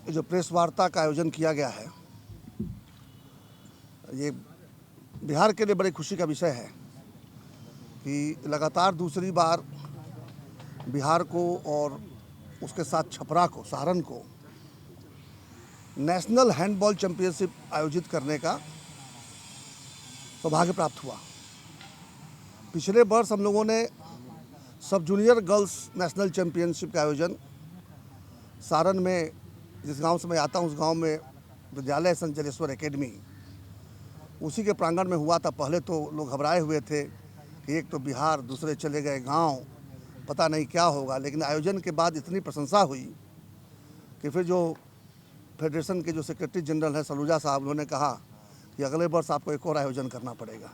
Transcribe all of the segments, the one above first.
जो प्रेस वार्ता का आयोजन किया गया है, ये बिहार के लिए बड़ी खुशी का विषय है कि लगातार दूसरी बार बिहार को और उसके साथ छपरा को, सारण को नेशनल हैंडबॉल चैंपियनशिप आयोजित करने का सौभाग्य प्राप्त हुआ। पिछले वर्ष हम लोगों ने सब जूनियर गर्ल्स नेशनल चैंपियनशिप का आयोजन सारण में, जिस गांव से मैं आता हूं, उस गांव में विद्यालय संत जलेश्वर एकेडमी, उसी के प्रांगण में हुआ था। पहले तो लोग घबराए हुए थे कि एक तो बिहार, दूसरे चले गए गांव, पता नहीं क्या होगा। लेकिन आयोजन के बाद इतनी प्रशंसा हुई कि फिर जो फेडरेशन के जो सेक्रेटरी जनरल है सलूजा साहब, उन्होंने कहा कि अगले वर्ष आपको एक और आयोजन करना पड़ेगा।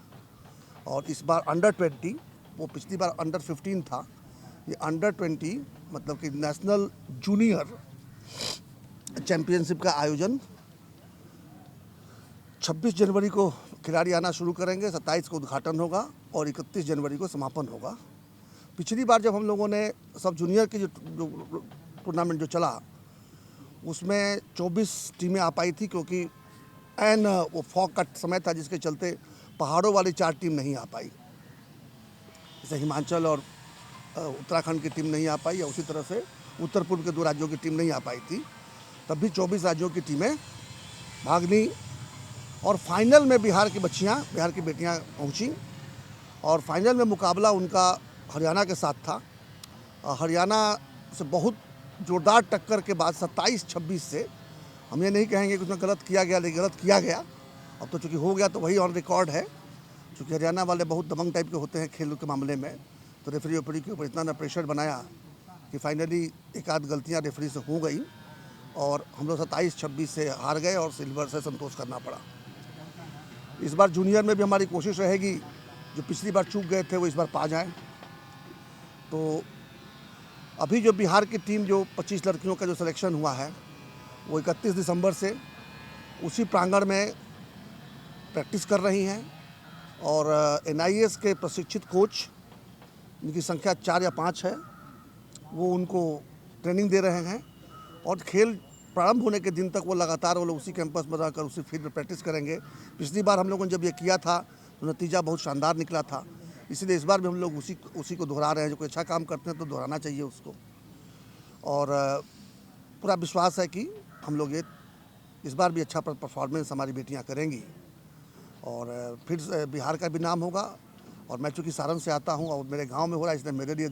और इस बार अंडर 20, वो पिछली बार अंडर 15 था, ये अंडर 20 मतलब कि नेशनल जूनियर चैंपियनशिप का आयोजन 26 जनवरी को खिलाड़ी आना शुरू करेंगे, 27 को उद्घाटन होगा और 31 जनवरी को समापन होगा। पिछली बार जब हम लोगों ने सब जूनियर की जो टूर्नामेंट जो चला, उसमें 24 टीमें आ पाई थी, क्योंकि एन वो फॉग का समय था, जिसके चलते पहाड़ों वाली 4 टीम नहीं आ पाई। जैसे हिमाचल और उत्तराखंड की टीम नहीं आ पाई, या उसी तरह से उत्तर पूर्व के 2 राज्यों की टीम नहीं आ पाई थी। तब भी 24 राज्यों की टीमें भाग ली और फाइनल में बिहार की बच्चियां, बिहार की बेटियां पहुंची और फाइनल में मुकाबला उनका हरियाणा के साथ था। हरियाणा से बहुत जोरदार टक्कर के बाद 27-26 से, हम ये नहीं कहेंगे कि उसमें गलत किया गया, लेकिन गलत किया गया। अब तो चूँकि हो गया तो वही ऑन रिकॉर्ड है। चूँकि हरियाणा वाले बहुत दबंग टाइप के होते हैं खेल के मामले में, तो रेफरी वेफरी के ऊपर इतना ना प्रेशर बनाया कि फाइनली एक आध गलतियाँ रेफरी से हो गई और हम लोग 27-26 से हार गए और सिल्वर से संतोष करना पड़ा। इस बार जूनियर में भी हमारी कोशिश रहेगी, जो पिछली बार चूक गए थे वो इस बार पा जाएं। तो अभी जो बिहार की टीम, जो 25 लड़कियों का जो सिलेक्शन हुआ है, वो 31 दिसंबर से उसी प्रांगण में प्रैक्टिस कर रही हैं और NIS के प्रशिक्षित कोच, जिनकी संख्या 4 या 5 है, वो उनको ट्रेनिंग दे रहे हैं और खेल प्रारंभ होने के दिन तक वो लगातार वो लोग उसी कैंपस में रहकर उसी फील्ड में प्रैक्टिस करेंगे। पिछली बार हम लोगों ने जब ये किया था तो नतीजा बहुत शानदार निकला था, इसलिए इस बार भी हम लोग उसी को दोहरा रहे हैं। जो कोई अच्छा काम करते हैं तो दोहराना चाहिए उसको, और पूरा विश्वास है कि हम लोग ये इस बार भी अच्छा परफॉर्मेंस हमारी बेटियाँ करेंगी और फिर बिहार का भी नाम होगा। और मैं चूँकि सारण से आता हूँ और मेरे गाँव में हो रहा है, इसलिए मेरे लिए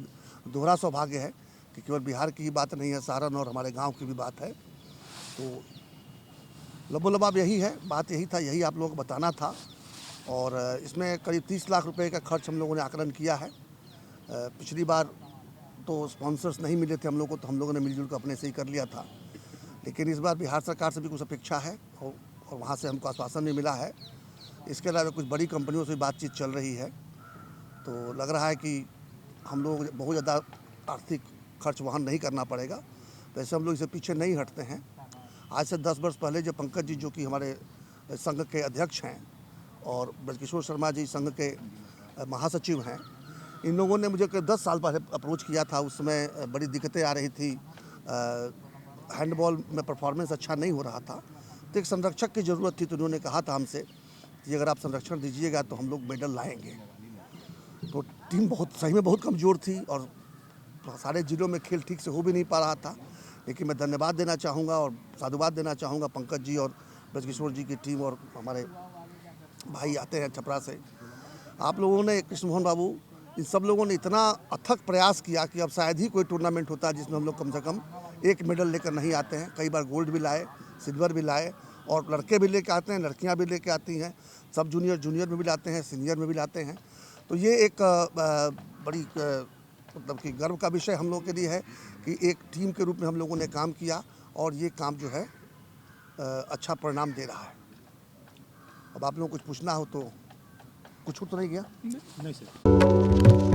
दोहरा सौभाग्य है कि केवल बिहार की ही बात नहीं है, सारण और हमारे गांव की भी बात है। तो लबोलबाब यही है, बात यही था, यही आप लोगों को बताना था। और इसमें करीब 30 लाख रुपए का खर्च हम लोगों ने आकलन किया है। पिछली बार तो स्पॉन्सर्स नहीं मिले थे हम लोगों को, तो हम लोगों ने मिलजुल कर अपने से ही कर लिया था। लेकिन इस बार बिहार सरकार से भी कुछ अपेक्षा है और वहाँ से हमको आश्वासन भी मिला है। इसके अलावा कुछ बड़ी कंपनियों से बातचीत चल रही है, तो लग रहा है कि हम लोग बहुत ज़्यादा आर्थिक खर्च वहन नहीं करना पड़ेगा। तो ऐसे हम लोग इसे पीछे नहीं हटते हैं। आज से 10 वर्ष पहले जो पंकज जी, जो कि हमारे संघ के अध्यक्ष हैं, और ब्रजकिशोर शर्मा जी संघ के महासचिव हैं, इन लोगों ने मुझे 10 साल पहले अप्रोच किया था। उस समय बड़ी दिक्कतें आ रही थी, हैंडबॉल में परफॉर्मेंस अच्छा नहीं हो रहा था, तो एक संरक्षक की ज़रूरत थी। तो उन्होंने कहा था हमसे कि अगर आप संरक्षण दीजिएगा तो हम लोग मेडल लाएंगे। तो टीम बहुत सही में बहुत कमज़ोर थी और सारे जिलों में खेल ठीक से हो भी नहीं पा रहा था। लेकिन मैं धन्यवाद देना चाहूँगा और साधुवाद देना चाहूँगा पंकज जी और ब्रजकिशोर जी की टीम और हमारे भाई आते हैं छपरा से। आप लोगों ने, कृष्ण मोहन बाबू, इन सब लोगों ने इतना अथक प्रयास किया कि अब शायद ही कोई टूर्नामेंट होता है जिसमें हम लोग कम से कम एक मेडल लेकर नहीं आते हैं। कई बार गोल्ड भी लाए, सिल्वर भी लाए, और लड़के भी लेके आते हैं, लड़कियाँ भी लेके आती हैं, सब जूनियर में भी लाते हैं, सीनियर में भी लाते हैं। तो ये एक बड़ी मतलब कि गर्व का विषय हम लोगों के लिए है कि एक टीम के रूप में हम लोगों ने काम किया और ये काम जो है अच्छा परिणाम दे रहा है। अब आप लोगों को कुछ पूछना हो तो। कुछ छूट तो नहीं गया? नहीं सर।